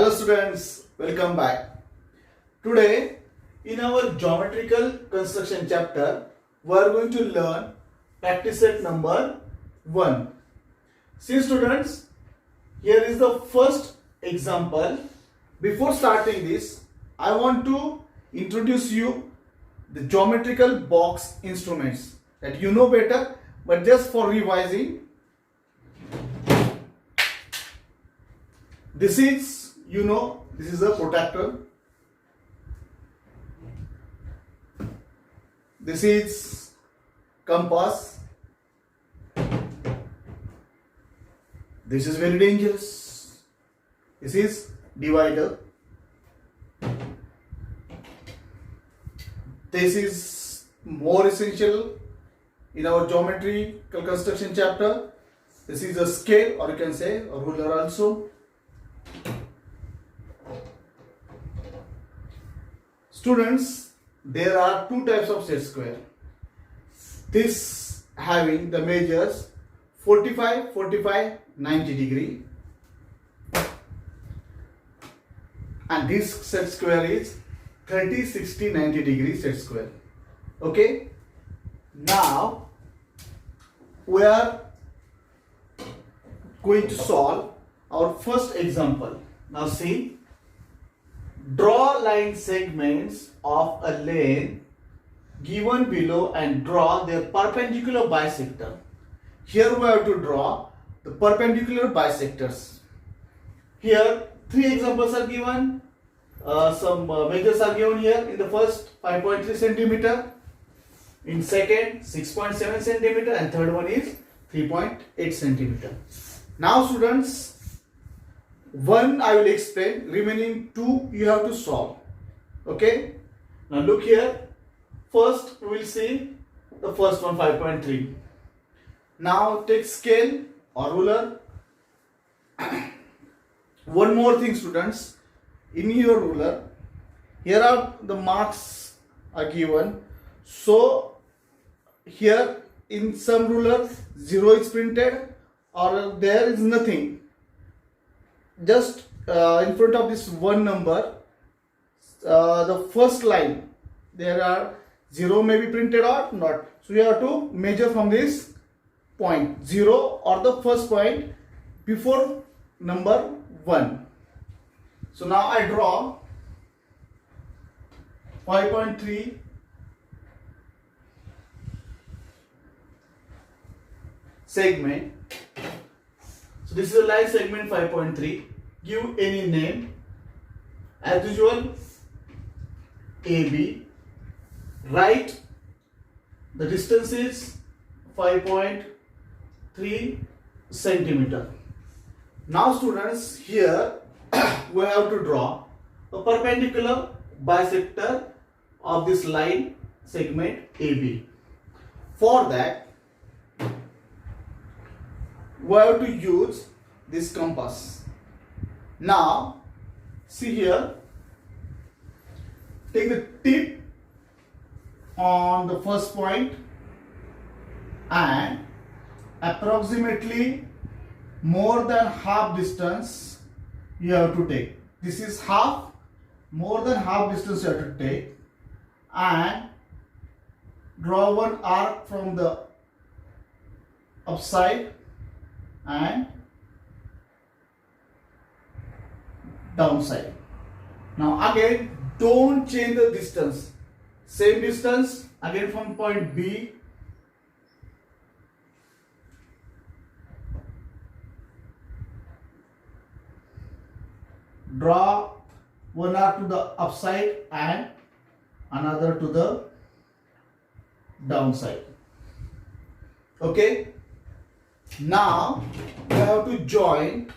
Hello students, welcome back. Today in our geometrical construction chapter we are going to learn practice set number 1. See students, here is the first example. Before starting this, I want to introduce you the geometrical box instruments that you know better, but just for revising, this is this is a protractor. This is compass. This is very dangerous. This is divider. This is more essential in our geometrical construction chapter. This is a scale, or you can say a ruler also. Students, there are two types of set square. This having the measures 45, 45, 90 degree, and this set square is 30, 60, 90 degree set square. Okay, now we are going to solve our first example. Now see, draw line segments of a lane given below and draw their perpendicular bisector. Here we have to draw the perpendicular bisectors. Here three examples are given. Some measures are given here. In the first 5.3 centimeter, in second 6.7 centimeter, and third one is 3.8 centimeter. Now students, one I will explain, remaining two you have to solve. Okay, now look here. First we will see the first one, 5.3. Now take scale or ruler. One more thing students, in your ruler here are the marks are given. So here in some ruler 0 is printed or there is nothing. Just in front of this one number, the first line, there are 0 may be printed or not. So you have to measure from this point 0 or the first point before number 1. So now I draw 5.3 segment. So this is a line segment 5.3. Give any name. As usual, AB. Write the distance is 5.3 centimeter. Now students, here we have to draw a perpendicular bisector of this line segment AB. For that, we have to use this compass. Now see here, take the tip on the first point and approximately more than half distance you have to take. This is half, more than half distance you have to take, and draw one arc from the upside and downside. Now again, don't change the distance, same distance again from point B, draw one arc to the upside and another to the downside. Okay, now we have to join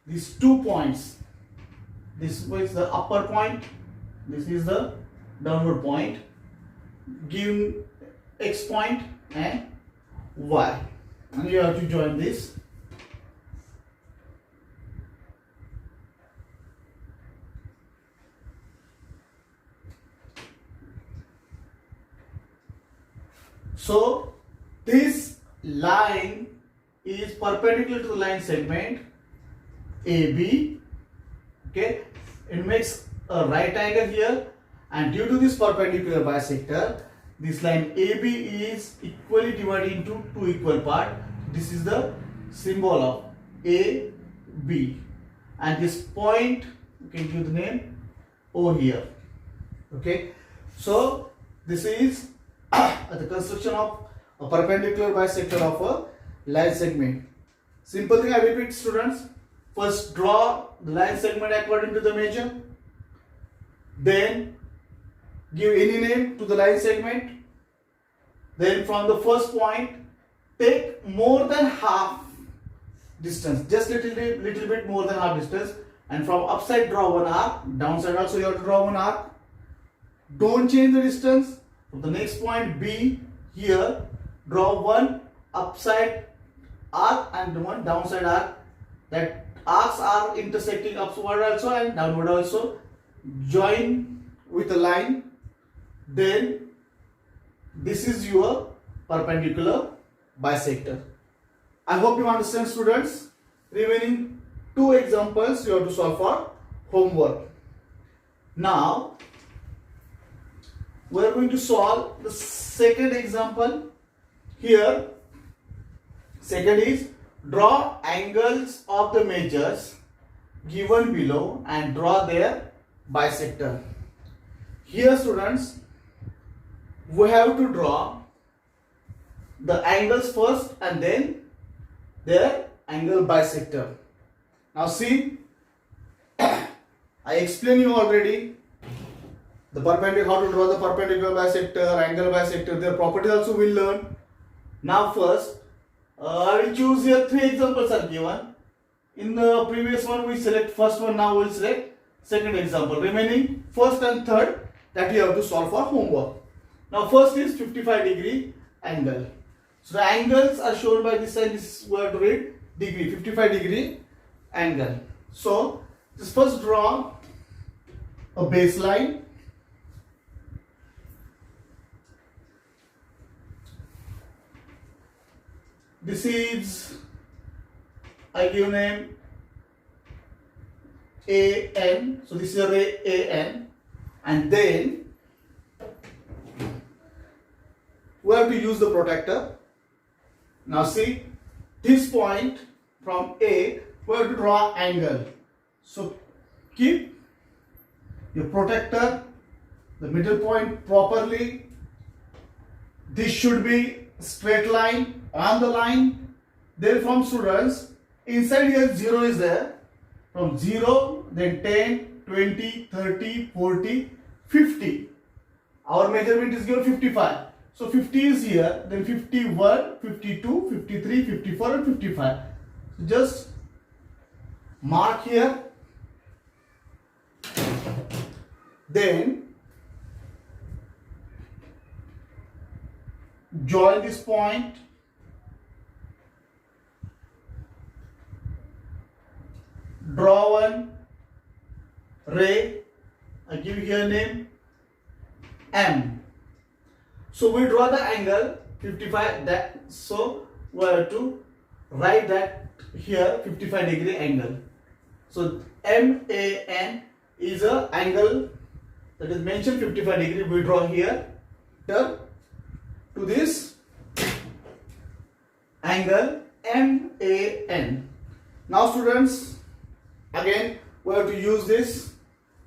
these 2 points. This is the upper point, this is the downward point. Give X point and Y, and you have to join this. So this line is perpendicular to the line segment AB, Okay, it makes a right angle here, and due to this perpendicular bisector, this line AB is equally divided into two equal parts. This is the symbol of AB, and this point you can give the name O here. Okay, so this is the construction of a perpendicular bisector of a line segment. Simple thing I repeat, students. First draw the line segment according to the measure. Then give any name to the line segment. Then from the first point take more than half distance, just little bit more than half distance, and from upside draw one arc, downside also you have to draw one arc. Don't change the distance. From the next point B, here draw one upside arc and one downside arc. That arcs are intersecting upward also and downward also. Join with a line. Then this is your perpendicular bisector. I hope you understand, students. Remaining two examples you have to solve for homework. Now we are going to solve the second example. Here second is draw angles of the measures given below and draw their bisector. Here students, we have to draw the angles first and then their angle bisector. Now see, I explained you already the perpendicular, how to draw the perpendicular bisector, angle bisector, their properties also we'll learn. Now first, I will choose here three examples are given. In the previous one we select first one, now we will select second example. Remaining first and third, that you have to solve for homework. Now first is 55-degree angle. So the angles are shown by this side, this we have to read degree, 55-degree angle. So just first draw a baseline. This is, I give name AN. So this is a ray AN, and then we have to use the protractor. Now see, this point from A, we have to draw angle. So keep your protractor, the middle point properly. This should be straight line on the line. Then from students, inside here 0 is there. From 0, then 10, 20, 30, 40, 50. Our measurement is given 55. So 50 is here, then 51, 52, 53, 54 and 55. So just mark here. Then join this point. Draw one ray. I give here name M. So we draw the angle 55, that so we have to write that here 55-degree angle. So MAN is a angle that is mentioned 55 degree. We draw here to this angle MAN. Now students, again we have to use this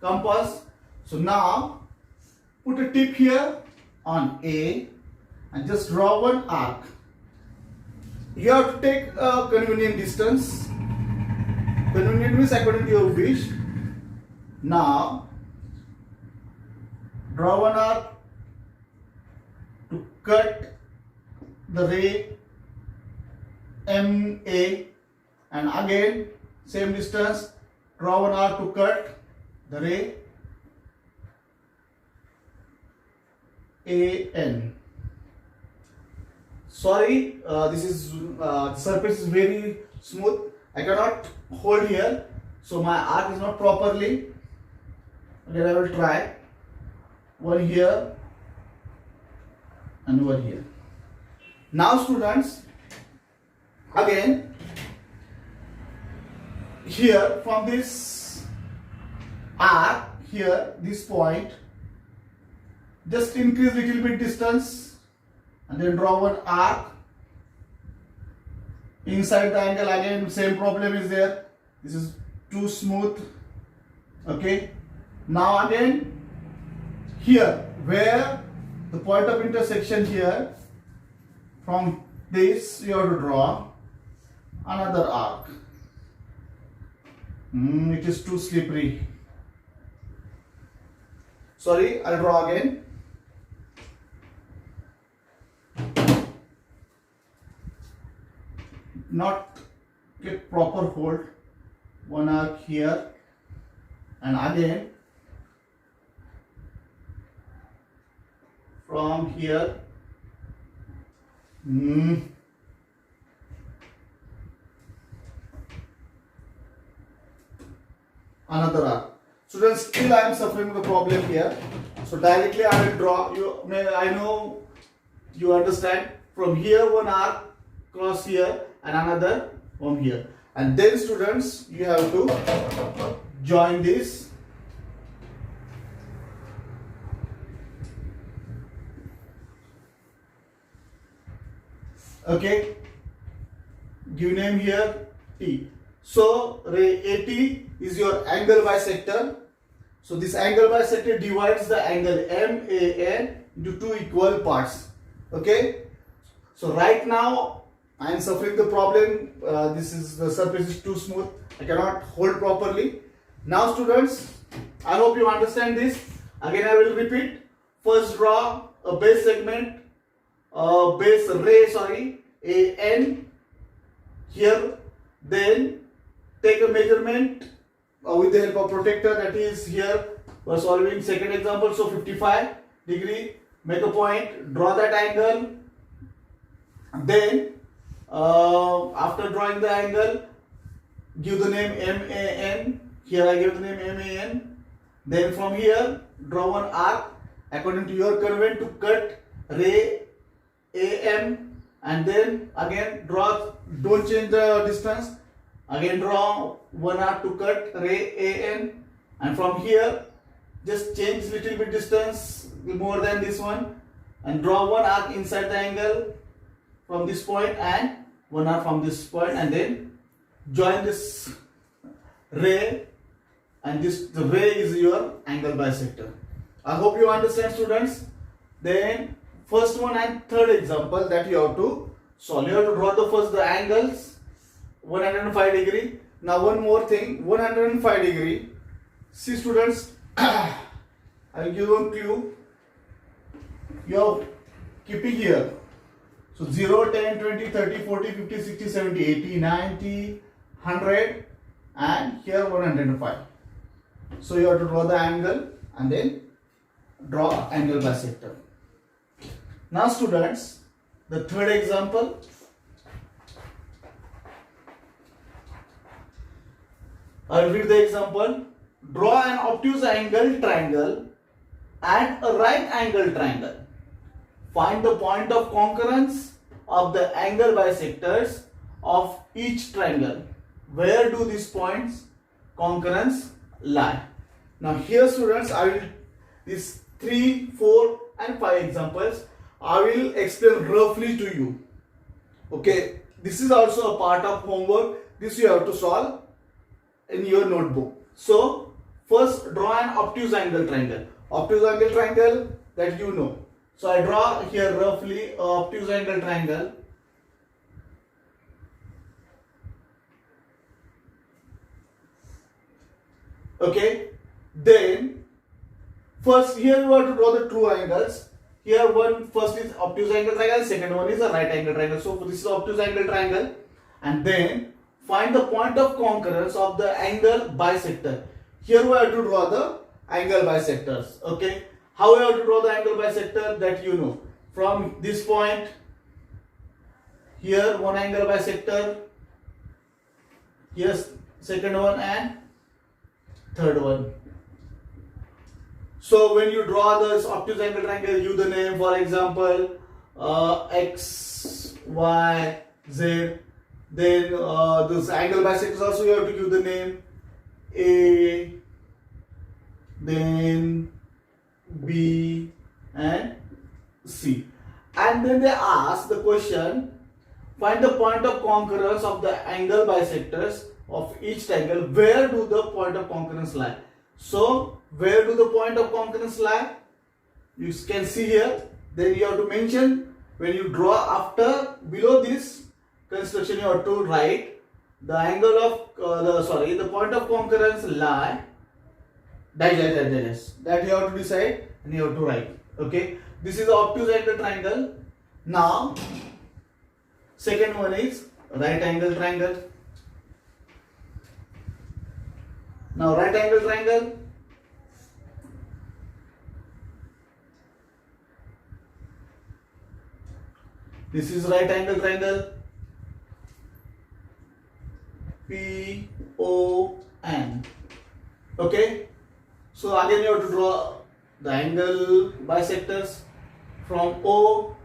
compass. So now put a tip here on A and just draw one arc. You have to take a convenient distance. Convenient means according to your wish. Now draw one arc to cut the ray MA, and again same distance, draw one arc to cut the ray AN. Sorry, this is surface is very smooth. I cannot hold here, so my arc is not properly. Then I will try one here and one here. Now students, again here from this arc here, this point, just increase little bit distance and then draw one arc inside the angle. Again same problem is there, this is too smooth. Okay, now again here where the point of intersection here, from this you have to draw another arc. It is too slippery. Sorry, I'll draw again. Not get proper hold. One arc here and again from here. Another arc. Students, still I am suffering the problem here. So directly I will draw. I know you understand. From here one arc cross here and another from here. And then students, you have to join this. Okay. Give name here T. So ray AT is your angle bisector. So this angle bisector divides the angle MAN into two equal parts. Okay. So right now I am suffering the problem. The surface is too smooth. I cannot hold properly. Now students, I hope you understand this. Again I will repeat. First draw a base segment, base ray, AN here. Then take a measurement with the help of protractor, that is here. We are solving second example, so 55 degree. Make a point, draw that angle. Then after drawing the angle, give the name MAN. Here I give the name MAN. Then from here draw one arc according to your convent to cut ray AM, and then again draw, don't change the distance, again draw one arc to cut ray AN, and from here just change little bit distance more than this one and draw one arc inside the angle from this point and one arc from this point, and then join this ray, and the ray is your angle bisector. I hope you understand students. Then first one and third example that you have to solve. You have to draw the angles 105 degree. Now one more thing, 105 degree. See students, I will give one clue. You are keeping here. So 0, 10, 20, 30, 40, 50, 60, 70, 80, 90, 100 and here 105. So you have to draw the angle and then draw angle bisector. Now students, the third example. I will read the example. Draw an obtuse angle triangle and a right angle triangle. Find the point of concurrence of the angle bisectors of each triangle. Where do these points concurrence lie? Now here students, I will these 3, 4 and 5 examples I will explain roughly to you. Okay, this is also a part of homework. This you have to solve in your notebook. So first draw an obtuse angle triangle. Obtuse angle triangle that you know. So I draw here roughly a obtuse angle triangle. Okay, then first here you have to draw the true angles. Here one first is obtuse angle triangle, second one is a right angle triangle. So this is obtuse angle triangle, and then find the point of concurrence of the angle bisector. Here we have to draw the angle bisectors. Okay, how we have to draw the angle bisector that you know. From this point, here one angle bisector, here second one and third one. So when you draw this obtuse angle triangle, give the name, for example, X, Y, Z. Then this angle bisectors also you have to give the name A, then B and C. And then they ask the question, find the point of concurrence of the angle bisectors of each triangle. Where do the point of concurrence lie? So, where do the point of concurrence lie? You can see here. Then you have to mention, when you draw after, below this construction, you have to write the angle of, the point of concurrence lie, that you have to decide and you have to write. Okay. This is the obtuse angle triangle. Now, second one is right angle triangle. Now, right angle triangle. This is right angle triangle. PON. Okay. So again you have to draw the angle bisectors from O,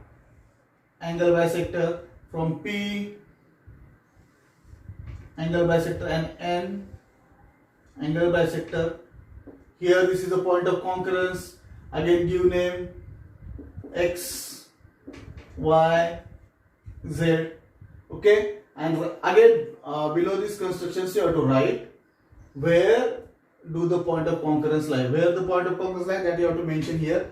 angle bisector, from P, angle bisector, and N, angle bisector. Here this is the point of concurrence. Again give name X, Y, Z. Okay. And again below these constructions you have to write where do the point of concurrence lie. Where the point of concurrence lie, that you have to mention here.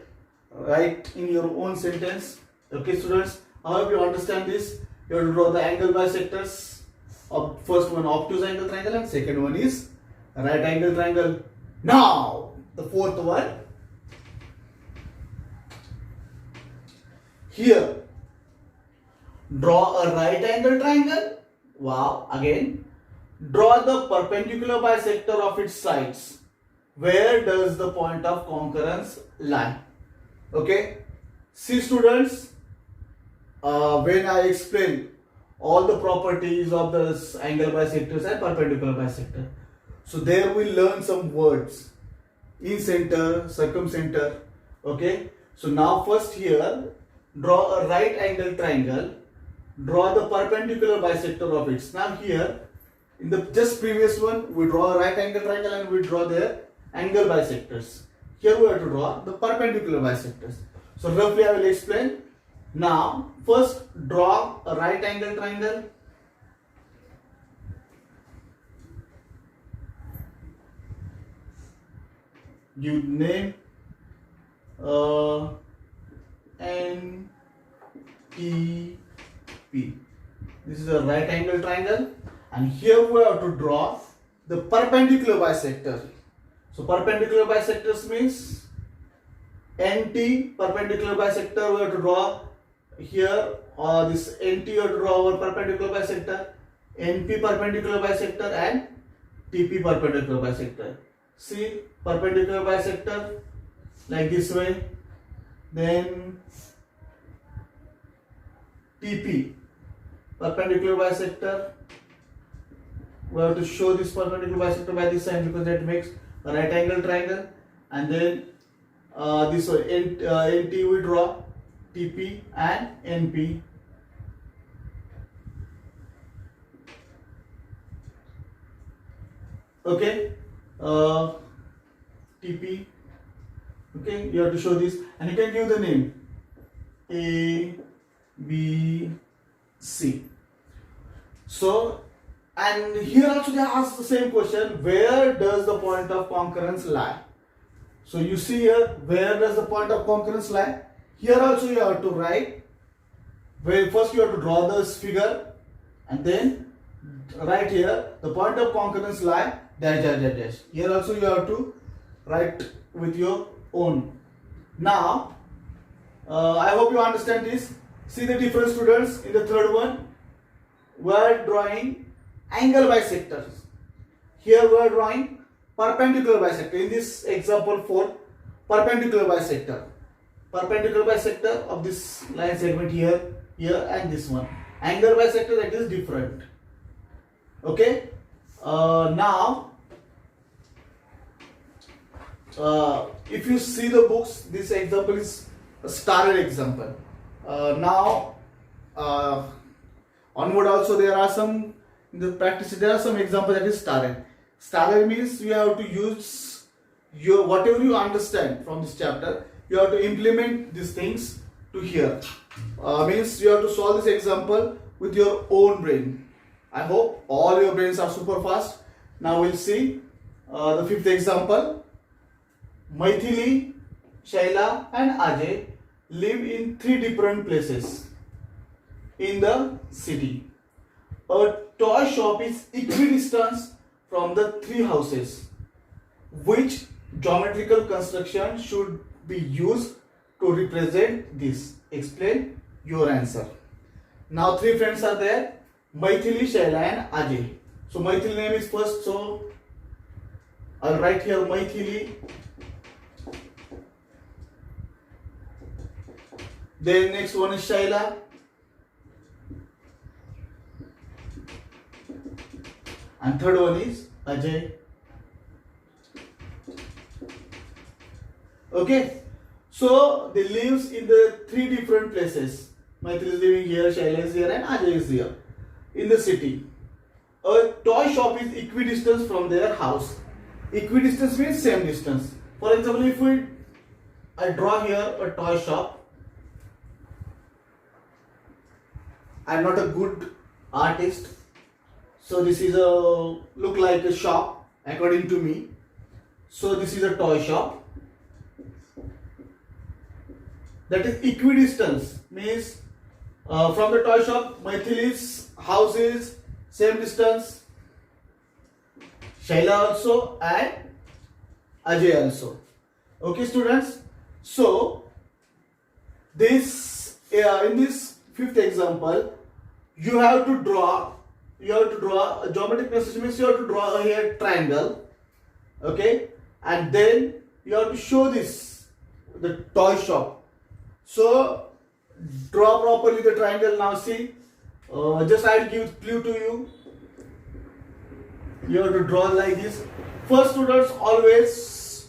Write in your own sentence. Okay students, I hope you understand this. You have to draw the angle bisectors of first one obtuse angle triangle and second one is right angle triangle. Now the fourth one. Here draw a right angle triangle. Wow. Again, draw the perpendicular bisector of its sides. Where does the point of concurrence lie? Okay. See students, when I explain all the properties of this angle bisectors and perpendicular bisector, so there we learn some words. Incenter, circumcenter. Okay. So now first here, draw a right angle triangle. Draw the perpendicular bisector of it. Now here, in the just previous one, we draw a right angle triangle and we draw their angle bisectors. Here we have to draw the perpendicular bisectors. So roughly I will explain. Now, first draw a right angle triangle. Give name N, T, P. This is a right angle triangle, and here we have to draw the perpendicular bisector. So perpendicular bisectors means NT perpendicular bisector we have to draw here, or this NT you have to draw our perpendicular bisector, NP perpendicular bisector and TP perpendicular bisector. See, perpendicular bisector like this way, then TP perpendicular bisector. We have to show this perpendicular bisector by this sign because that makes a right angle triangle, and then this one NT we draw TP and NP. Okay, TP. Okay, you have to show this, and you can give the name A, B, C. So, and here also they ask the same question, where does the point of concurrence lie? So you see here, where does the point of concurrence lie? Here also you have to write, where first you have to draw this figure, and then right here, the point of concurrence lie, dash, dash, dash, dash. Here also you have to write with your own. Now, I hope you understand this. See the difference, students. In the third one, we are drawing angle bisectors. Here we are drawing perpendicular bisector. In this example 4, perpendicular bisector. Perpendicular bisector of this line segment here, here, and this one. Angle bisector, that is different. Okay. Now, if you see the books, this example is a starred example. Now, onward also there are some, in the practice there are some examples that is starred. Starred means you have to use whatever you understand from this chapter, you have to implement these things to here. Means you have to solve this example with your own brain. I hope all your brains are super fast. Now we'll see the fifth example. Maithili, Shaila and Ajay live in 3 different places in the city. A toy shop is equidistant from the 3 houses. Which geometrical construction should be used to represent this? Explain your answer. Now 3 friends are there, Maithili, Shaila and Ajay. So Maithili name is first, so I'll write here Maithili. Then next one is Shaila. And third one is Ajay. Okay, so they lives in the 3 different places. Maithili is living here, Shaila is here and Ajay is here in the city. A toy shop is equidistant from their house. Equidistance means same distance. For example, if I draw here a toy shop. I am not a good artist, so this is look like a shop according to me. So this is a toy shop. That is equidistance, means from the toy shop, Maithili's house is same distance, Shaila also and Ajay also. Okay, students. So this in this fifth example, you have to draw a geometric construction, means you have to draw here triangle. Okay, and then you have to show this the toy shop. So draw properly the triangle. Now see, just I will give clue to you. You have to draw like this. First, students, always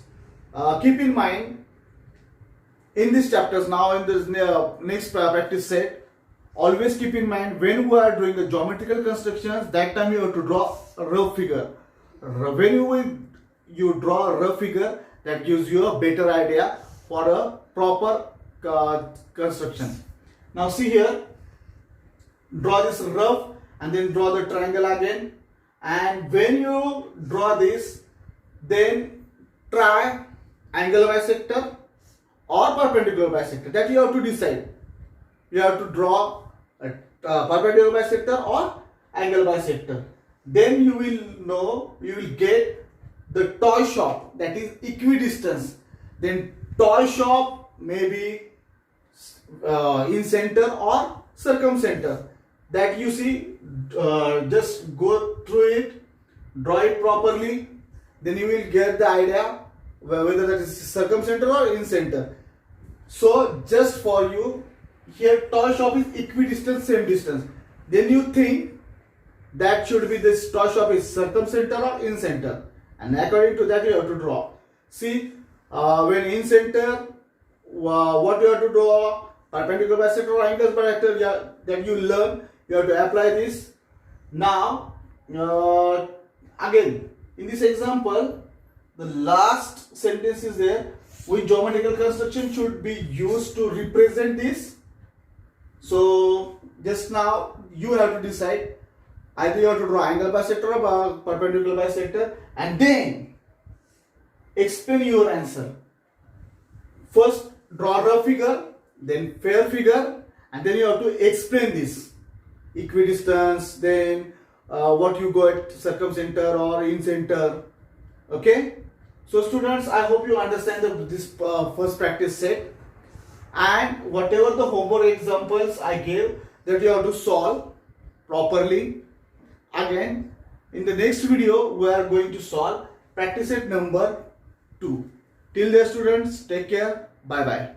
keep in mind in these chapters, now in this next practice set, always keep in mind when we are doing the geometrical constructions, that time you have to draw a rough figure. When you draw a rough figure, that gives you a better idea for a proper construction. Now see here, draw this rough and then draw the triangle again. And when you draw this, then try angle bisector or perpendicular bisector. That you have to decide. You have to draw a perpendicular bisector or angle bisector. Then you will know, you will get the toy shop, that is equidistance. Then toy shop may be in center or circumcenter. That you see, just go through it, draw it properly, then you will get the idea whether that is circumcenter or in center. So just for you, here toy shop is equidistant, same distance. Then you think that should be this toy shop is circumcenter or in center, and according to that you have to draw. See, when in center, what you have to draw, perpendicular bisector or angle bisector, that you learn, you have to apply this. Now again in this example, the last sentence is there, which geometrical construction should be used to represent this. So just now you have to decide, either you have to draw angle bisector or perpendicular bisector, and then explain your answer. First draw rough figure, then fair figure, and then you have to explain this equidistance, then what you got, circumcenter or in center. Okay, so students, I hope you understand this first practice set, and whatever the homework examples I gave, that you have to solve properly. Again, in the next video we are going to solve practice set number 2. Till there, students, take care. Bye bye.